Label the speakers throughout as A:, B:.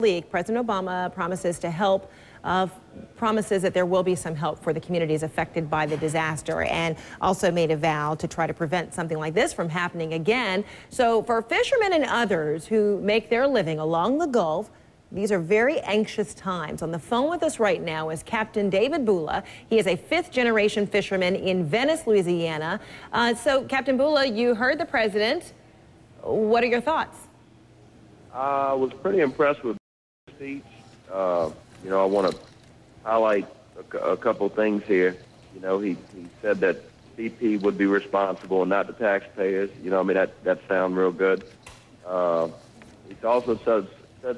A: Leak, President Obama promises to help, promises that there will be some help for the communities affected by the disaster, and also made a vow to try to prevent something like this from happening again. So for fishermen and others who make their living along the Gulf, these are very anxious times. On the phone with us right now is Captain David Bula. He is a fifth-generation fisherman in Venice, Louisiana. So, Captain Bula, you heard the president. What are your thoughts?
B: I was pretty impressed with his speech. I want to highlight a couple things here. He said that BP would be responsible and not the taxpayers. That sounds real good. He also said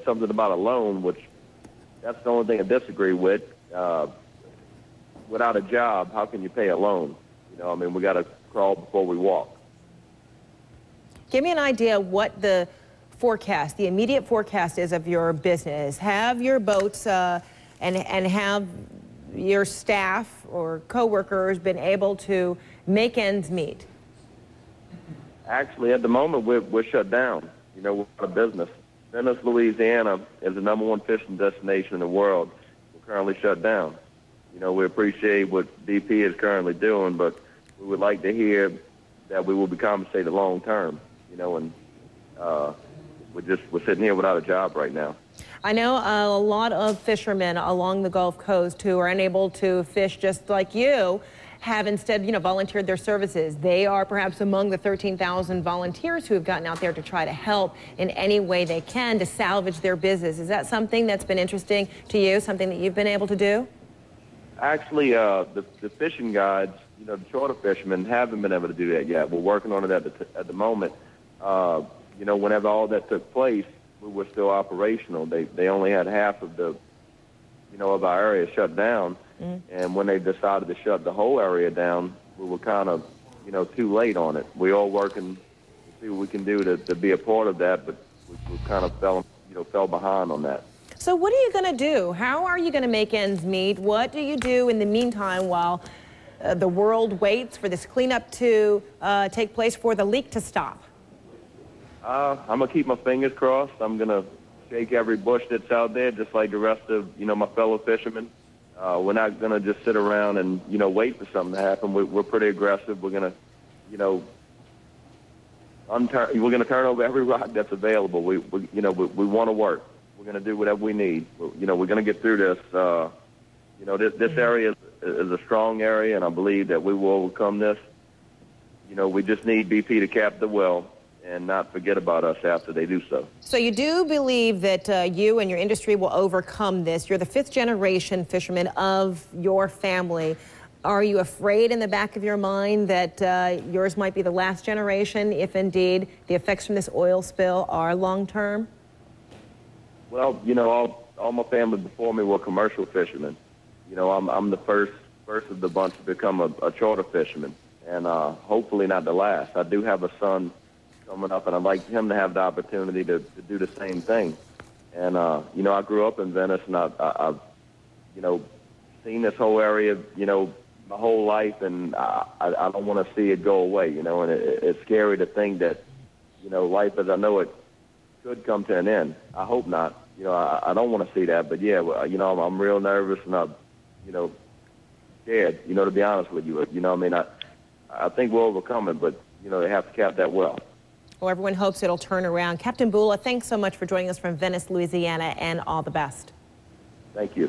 B: something about a loan, which that's the only thing I disagree with. Without a job, how can you pay a loan? We got to crawl before we walk.
A: Give me an idea what the forecast, the immediate forecast is of your business. Have your boats and have your staff or coworkers been able to make ends meet?
B: Actually, at the moment, we're shut down. We're out of business. Venice, Louisiana is the #1 fishing destination in the world. We're currently shut down. We appreciate what BP is currently doing, but we would like to hear that we will be compensated long term. We're sitting here without a job right now.
A: I know a lot of fishermen along the Gulf Coast who are unable to fish just like you have instead, volunteered their services. They are perhaps among the 13,000 volunteers who have gotten out there to try to help in any way they can to salvage their business. Is that something that's been interesting to you, something that you've been able to do?
B: Actually, the fishing guides, the charter fishermen haven't been able to do that yet. We're working on it at the moment. Whenever all that took place, we were still operational. They only had half of of our area shut down. And when they decided to shut the whole area down, we were kind of, too late on it. We all working to see what we can do to be a part of that, but we kind of fell behind on that.
A: So what are you going to do? How are you going to make ends meet? What do you do in the meantime while the world waits for this cleanup to take place, for the leak to stop?
B: I'm going to keep my fingers crossed. I'm going to shake every bush that's out there, just like the rest of, my fellow fishermen. We're not going to just sit around and, wait for something to happen. We're pretty aggressive. We're going to, we're going to turn over every rock that's available. We want to work. We're going to do whatever we need. We're going to get through this. This area is a strong area, and I believe that we will overcome this. We just need BP to cap the well and not forget about us after they do so.
A: So you do believe that you and your industry will overcome this. You're the fifth-generation fisherman of your family. Are you afraid in the back of your mind that yours might be the last generation if indeed the effects from this oil spill are long-term?
B: Well, all my family before me were commercial fishermen. I'm the first of the bunch to become a charter fisherman, and hopefully not the last. I do have a son coming up, and I'd like him to have the opportunity to do the same thing. And, I grew up in Venice, and I've seen this whole area, my whole life, and I don't want to see it go away, and it's scary to think that, life as I know it could come to an end. I hope not. I don't want to see that, but yeah, I'm real nervous, and I'm, scared, to be honest with you. I think we'll overcome it, but, they have to cap that well.
A: Well, everyone hopes it'll turn around. Captain Bula, thanks so much for joining us from Venice, Louisiana, and all the best.
B: Thank you.